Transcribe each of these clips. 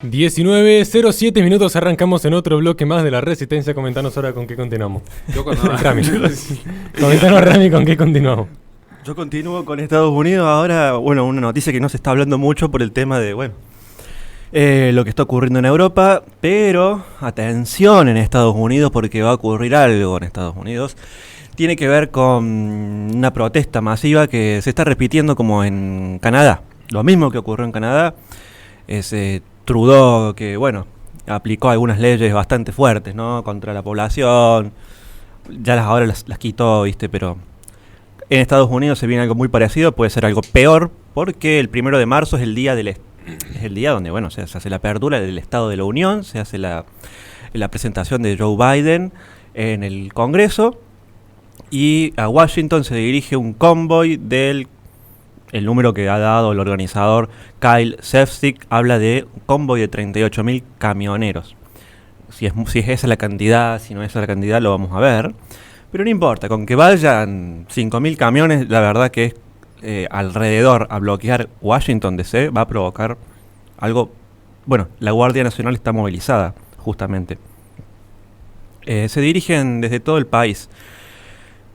19:07 minutos, arrancamos en otro bloque más de la Resistencia. Comentanos ahora con qué continuamos. Rami. Comentanos, Rami, con qué continuamos. Yo continúo con Estados Unidos. Ahora, bueno, una noticia que no se está hablando mucho por el tema de, lo que está ocurriendo en Europa, pero atención en Estados Unidos porque va a ocurrir algo en Estados Unidos. Tiene que ver con una protesta masiva que se está repitiendo como en Canadá. Lo mismo que ocurrió en Canadá. Trudeau, que aplicó algunas leyes bastante fuertes, ¿no? Contra la población. Ya ahora las quitó, ¿viste? Pero en Estados Unidos se viene algo muy parecido, puede ser algo peor, porque el 1 de marzo es el día donde, se hace la apertura del Estado de la Unión, se hace la presentación de Joe Biden en el Congreso, y a Washington se dirige un convoy el número que ha dado el organizador Kyle Sefzik habla de un convoy de 38.000 camioneros. Si es esa la cantidad, si no es esa la cantidad, lo vamos a ver. Pero no importa, con que vayan 5.000 camiones, la verdad que es alrededor a bloquear Washington DC va a provocar algo. Bueno, la Guardia Nacional está movilizada, justamente. Se dirigen desde todo el país.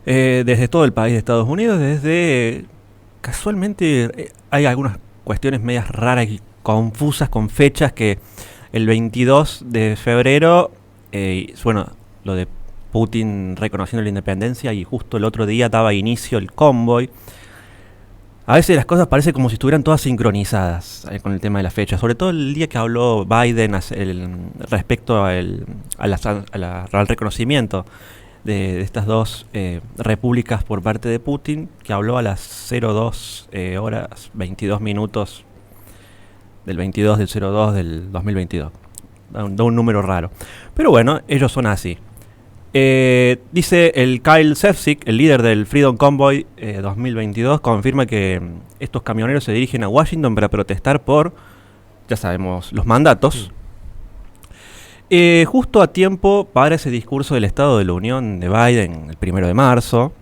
Desde todo el país de Estados Unidos, casualmente hay algunas cuestiones medias raras y confusas con fechas que el 22 de febrero, lo de Putin reconociendo la independencia y justo el otro día daba inicio el convoy. A veces las cosas parecen como si estuvieran todas sincronizadas con el tema de la fecha, sobre todo el día que habló Biden respecto al reconocimiento de estas dos repúblicas por parte de Putin, que habló a las 02 horas 22 minutos del 22 del 02 del 2022. Da un número raro. Pero bueno, ellos son así. Dice el Kyle Sefzik, el líder del Freedom Convoy 2022, confirma que estos camioneros se dirigen a Washington para protestar por, ya sabemos, los mandatos. Justo a tiempo para ese discurso del Estado de la Unión de Biden el 1 de marzo.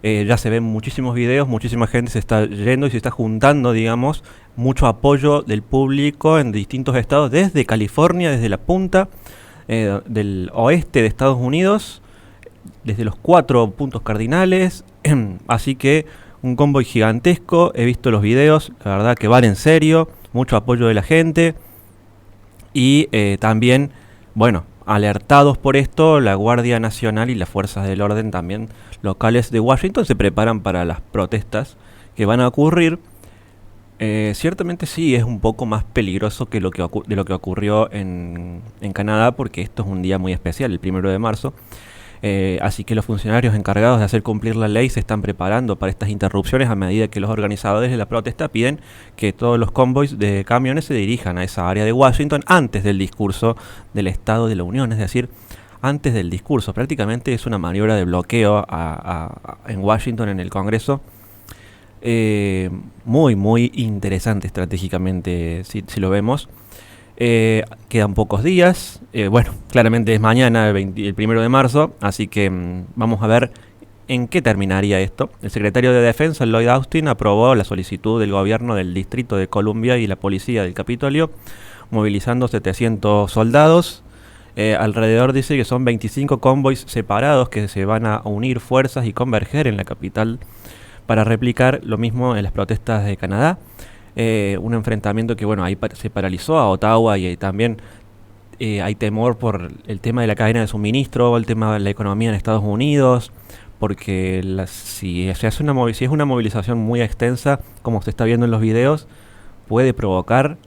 Ya se ven muchísimos videos, muchísima gente se está yendo y se está juntando, digamos, mucho apoyo del público en distintos estados, desde California, desde la punta del oeste de Estados Unidos, desde los 4 puntos cardinales. Así que un convoy gigantesco, he visto los videos, la verdad que van en serio, mucho apoyo de la gente y también, alertados por esto, la Guardia Nacional y las fuerzas del orden también locales de Washington se preparan para las protestas que van a ocurrir. Ciertamente sí, es un poco más peligroso que de lo que ocurrió en Canadá, porque esto es un día muy especial, el 1 de marzo. Así que los funcionarios encargados de hacer cumplir la ley se están preparando para estas interrupciones a medida que los organizadores de la protesta piden que todos los convoys de camiones se dirijan a esa área de Washington antes del discurso del Estado de la Unión, es decir, antes del discurso. Prácticamente es una maniobra de bloqueo en Washington, en el Congreso. Muy, muy interesante estratégicamente, si lo vemos. Quedan pocos días. Claramente es mañana, el 1 de marzo, así que vamos a ver en qué terminaría esto. El secretario de Defensa, Lloyd Austin, aprobó la solicitud del gobierno del Distrito de Columbia y la policía del Capitolio, movilizando 700 soldados. Alrededor dice que son 25 convoys separados que se van a unir fuerzas y converger en la capital para replicar lo mismo en las protestas de Canadá. Un enfrentamiento que ahí se paralizó a Ottawa y también hay temor por el tema de la cadena de suministro, el tema de la economía en Estados Unidos, porque si es una movilización muy extensa, como se está viendo en los videos, puede provocar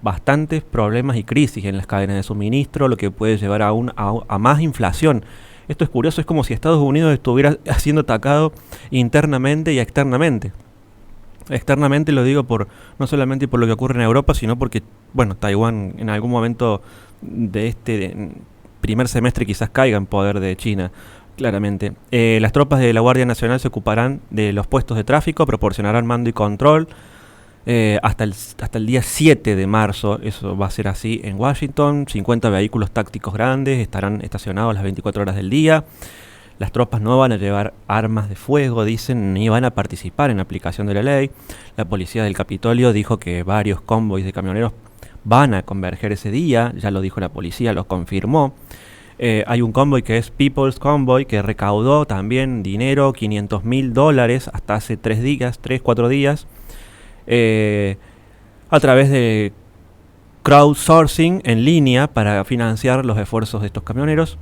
bastantes problemas y crisis en las cadenas de suministro, lo que puede llevar a más inflación. Esto es curioso, es como si Estados Unidos estuviera siendo atacado internamente y externamente. Externamente lo digo no solamente por lo que ocurre en Europa, sino porque, Taiwán en algún momento de este primer semestre quizás caiga en poder de China, claramente. Las tropas de la Guardia Nacional se ocuparán de los puestos de tráfico, proporcionarán mando y control hasta el día 7 de marzo, eso va a ser así en Washington. 50 vehículos tácticos grandes estarán estacionados las 24 horas del día. Las tropas no van a llevar armas de fuego, dicen, ni van a participar en la aplicación de la ley. La policía del Capitolio dijo que varios convoys de camioneros van a converger ese día, ya lo dijo la policía, lo confirmó. Hay un convoy que es People's Convoy, que recaudó también dinero, $500,000 hasta hace 4 días, a través de crowdsourcing en línea para financiar los esfuerzos de estos camioneros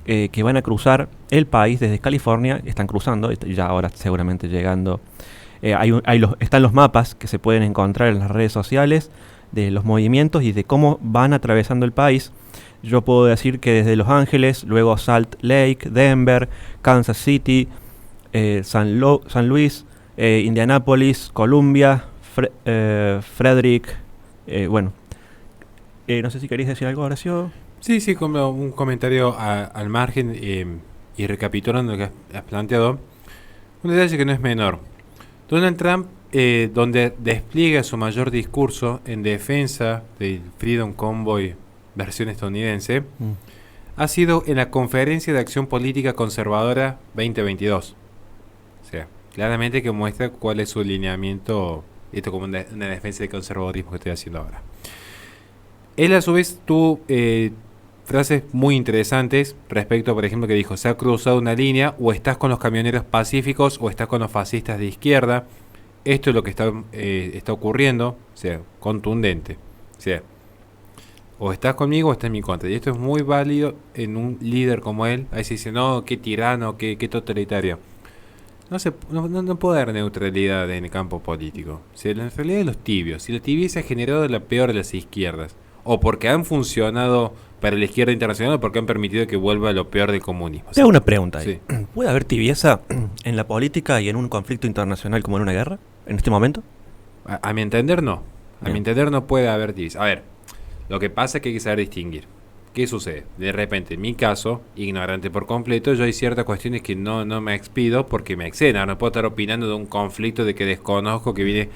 que van a cruzar el país desde California. Están cruzando, ya ahora seguramente llegando. Están los mapas que se pueden encontrar en las redes sociales de los movimientos y de cómo van atravesando el país. Yo puedo decir que desde Los Ángeles, luego Salt Lake, Denver, Kansas City, San Luis, Indianapolis, Columbia, Frederick, no sé si queréis decir algo, Horacio. Sí, como un comentario al margen y recapitulando lo que has planteado. Un detalle que no es menor. Donald Trump, donde despliega su mayor discurso en defensa del Freedom Convoy versión estadounidense, ha sido en la Conferencia de Acción Política Conservadora 2022. O sea, claramente que muestra cuál es su lineamiento, esto como una defensa del conservadurismo que estoy haciendo ahora. Él a su vez tuvo frases muy interesantes respecto, por ejemplo, que dijo: se ha cruzado una línea, o estás con los camioneros pacíficos o estás con los fascistas de izquierda. Esto es lo que está ocurriendo, o sea, contundente. O sea, o estás conmigo o estás en mi contra. Y esto es muy válido en un líder como él. Ahí se dice: no, qué tirano, qué totalitario. No puede haber neutralidad en el campo político. O sea, la neutralidad de los tibios. Si la tibieza ha generado la peor de las izquierdas, o porque han funcionado para la izquierda internacional, o porque han permitido que vuelva lo peor del comunismo. Te hago una pregunta ahí. Sí. ¿Puede haber tibieza en la política y en un conflicto internacional como en una guerra, en este momento? A mi entender, no. A mi entender no puede haber tibieza. A ver, lo que pasa es que hay que saber distinguir. ¿Qué sucede? De repente, en mi caso, ignorante por completo, yo hay ciertas cuestiones que no me expido porque me exceden. No puedo estar opinando de un conflicto de que desconozco, que viene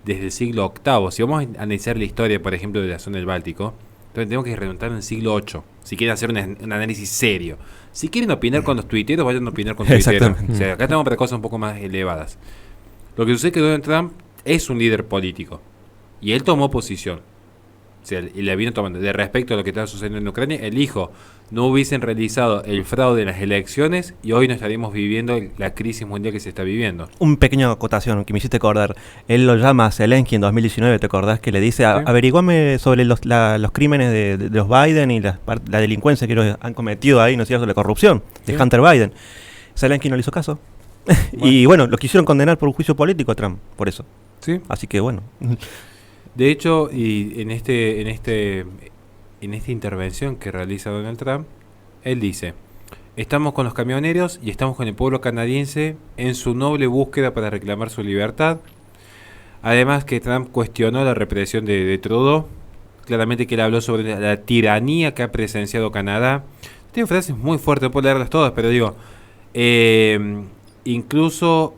desde el siglo VIII. Si vamos a analizar la historia, por ejemplo, de la zona del Báltico, entonces tenemos que remontar en el siglo VIII, si quieren hacer un análisis serio. Si quieren opinar con los tuiteros, vayan a opinar con tuiteros. O sea, acá estamos para cosas un poco más elevadas. Lo que sucede es que Donald Trump es un líder político, y él tomó posición. O sea, y la vino tomando. De respecto a lo que está sucediendo en Ucrania, el hijo no hubiesen realizado el fraude en las elecciones y hoy no estaríamos viviendo la crisis mundial que se está viviendo. Un pequeño acotación que me hiciste acordar. Él lo llama a Zelensky en 2019, ¿te acordás? Que le dice: ¿sí? Averiguame sobre los crímenes de los Biden y la delincuencia que ellos han cometido ahí, ¿no es cierto? La corrupción de Hunter Biden. Zelensky no le hizo caso. Bueno. Y bueno, lo quisieron condenar por un juicio político a Trump, por eso. Sí. Así que bueno. De hecho, y en esta intervención que realiza Donald Trump, él dice: estamos con los camioneros y estamos con el pueblo canadiense en su noble búsqueda para reclamar su libertad. Además que Trump cuestionó la represión de Trudeau. Claramente que él habló sobre la tiranía que ha presenciado Canadá. Tiene frases muy fuertes, no puedo leerlas todas, pero digo, incluso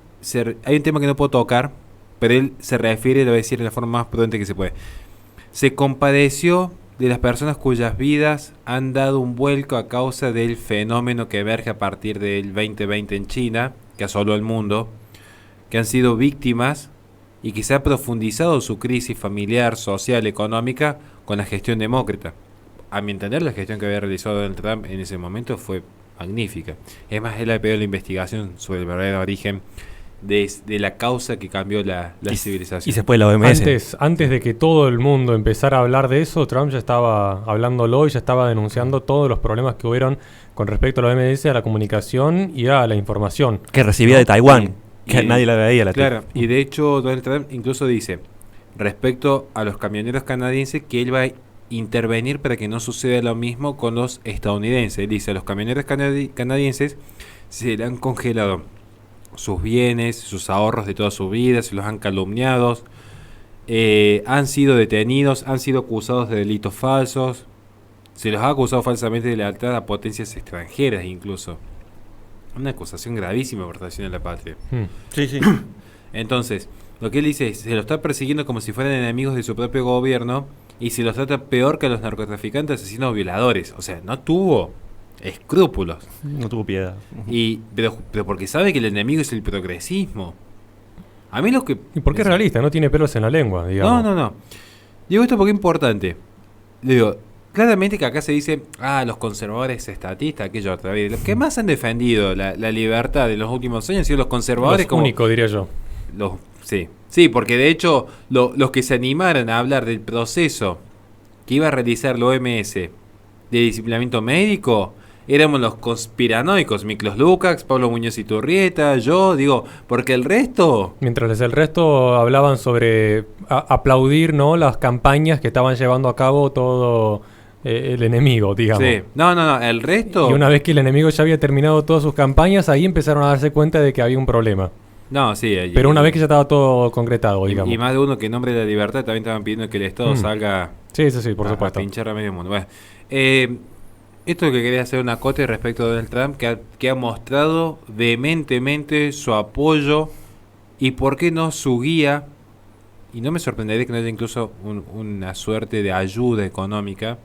hay un tema que no puedo tocar, pero él se refiere, lo voy a decir de la forma más prudente que se puede. Se compadeció de las personas cuyas vidas han dado un vuelco a causa del fenómeno que emerge a partir del 2020 en China, que asoló el mundo, que han sido víctimas y que se ha profundizado su crisis familiar, social, económica con la gestión demócrata. A mi entender, la gestión que había realizado Donald Trump en ese momento fue magnífica. Es más, él ha pedido la investigación sobre el verdadero origen de la causa que cambió la civilización. Y se fue la OMS. Antes de que todo el mundo empezara a hablar de eso, Trump ya estaba hablándolo y ya estaba denunciando todos los problemas que hubieron con respecto a la OMS, a la comunicación y a la información. Que recibía de Taiwán, que nadie la veía. Claro, y de hecho Donald Trump incluso dice, respecto a los camioneros canadienses, que él va a intervenir para que no suceda lo mismo con los estadounidenses. Él dice: a los camioneros canadienses se le han congelado sus bienes, sus ahorros de toda su vida, se los han calumniado, han sido detenidos, han sido acusados de delitos falsos, se los ha acusado falsamente de lealtad a potencias extranjeras incluso. Una acusación gravísima por traición a la patria. Sí. Entonces, lo que él dice es: se los está persiguiendo como si fueran enemigos de su propio gobierno y se los trata peor que a los narcotraficantes, asesinos, violadores. O sea, no tuvo escrúpulos. No tuvo piedad. Pero porque sabe que el enemigo es el progresismo. A mí lo que... ¿Y por qué es realista? No tiene pelos en la lengua, digamos. No. Digo esto porque es importante. Digo, claramente que acá se dice, los conservadores estatistas, aquellos otra vez. Los que más han defendido la libertad en los últimos años han sido los conservadores. Los únicos, diría yo. Sí, porque de hecho los que se animaron a hablar del proceso que iba a realizar la OMS de disciplinamiento médico éramos los conspiranoicos, Miklos Lukács, Pablo Muñoz Iturrieta, yo, digo, porque el resto... Mientras el resto hablaban sobre aplaudir, ¿no?, las campañas que estaban llevando a cabo todo el enemigo, digamos. Sí, no, el resto... Y una vez que el enemigo ya había terminado todas sus campañas, ahí empezaron a darse cuenta de que había un problema. No, sí. Pero una vez que ya estaba todo concretado, digamos. Y más de uno que en nombre de la libertad también estaban pidiendo que el Estado salga... Sí, por supuesto. A pinchar a medio mundo. Bueno, esto es lo que quería hacer un acote respecto de Donald Trump, que ha mostrado vehementemente su apoyo y, por qué no, su guía, y no me sorprendería que no haya incluso una suerte de ayuda económica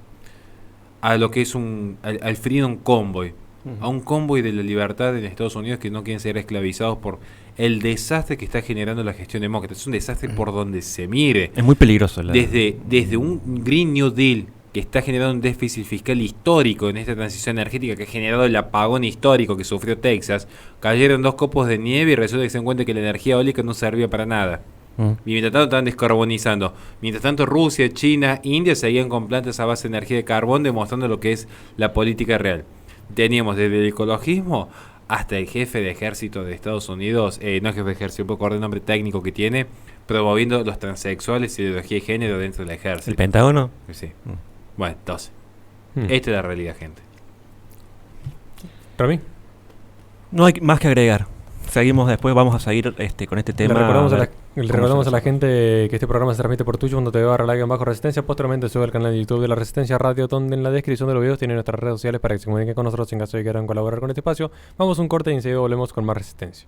a lo que es al Freedom Convoy, a un convoy de la libertad en Estados Unidos que no quieren ser esclavizados por el desastre que está generando la gestión demócrata. Es un desastre por donde se mire. Es muy peligroso. Desde un Green New Deal que está generando un déficit fiscal histórico en esta transición energética, que ha generado el apagón histórico que sufrió Texas. Cayeron 2 copos de nieve y resulta que se encuentra que la energía eólica no servía para nada. Y mientras tanto estaban descarbonizando. Mientras tanto Rusia, China, India seguían con plantas a base de energía de carbón, demostrando lo que es la política real. Teníamos desde el ecologismo hasta el jefe de ejército de Estados Unidos, no jefe de ejército, un poco de nombre técnico que tiene, promoviendo los transexuales y la ideología de género dentro del ejército. ¿El Pentágono? Sí. Bueno, entonces, esta es la realidad, gente. ¿Rami? No hay más que agregar. Seguimos después, vamos a seguir con este tema. Le recordamos a la gente que este programa se transmite por twitch.tv/like-resistencia. Posteriormente sube al canal de YouTube de la Resistencia Radio, donde en la descripción de los videos tienen nuestras redes sociales para que se comuniquen con nosotros en caso de que quieran colaborar con este espacio. Vamos a un corte y enseguida volvemos con más Resistencia.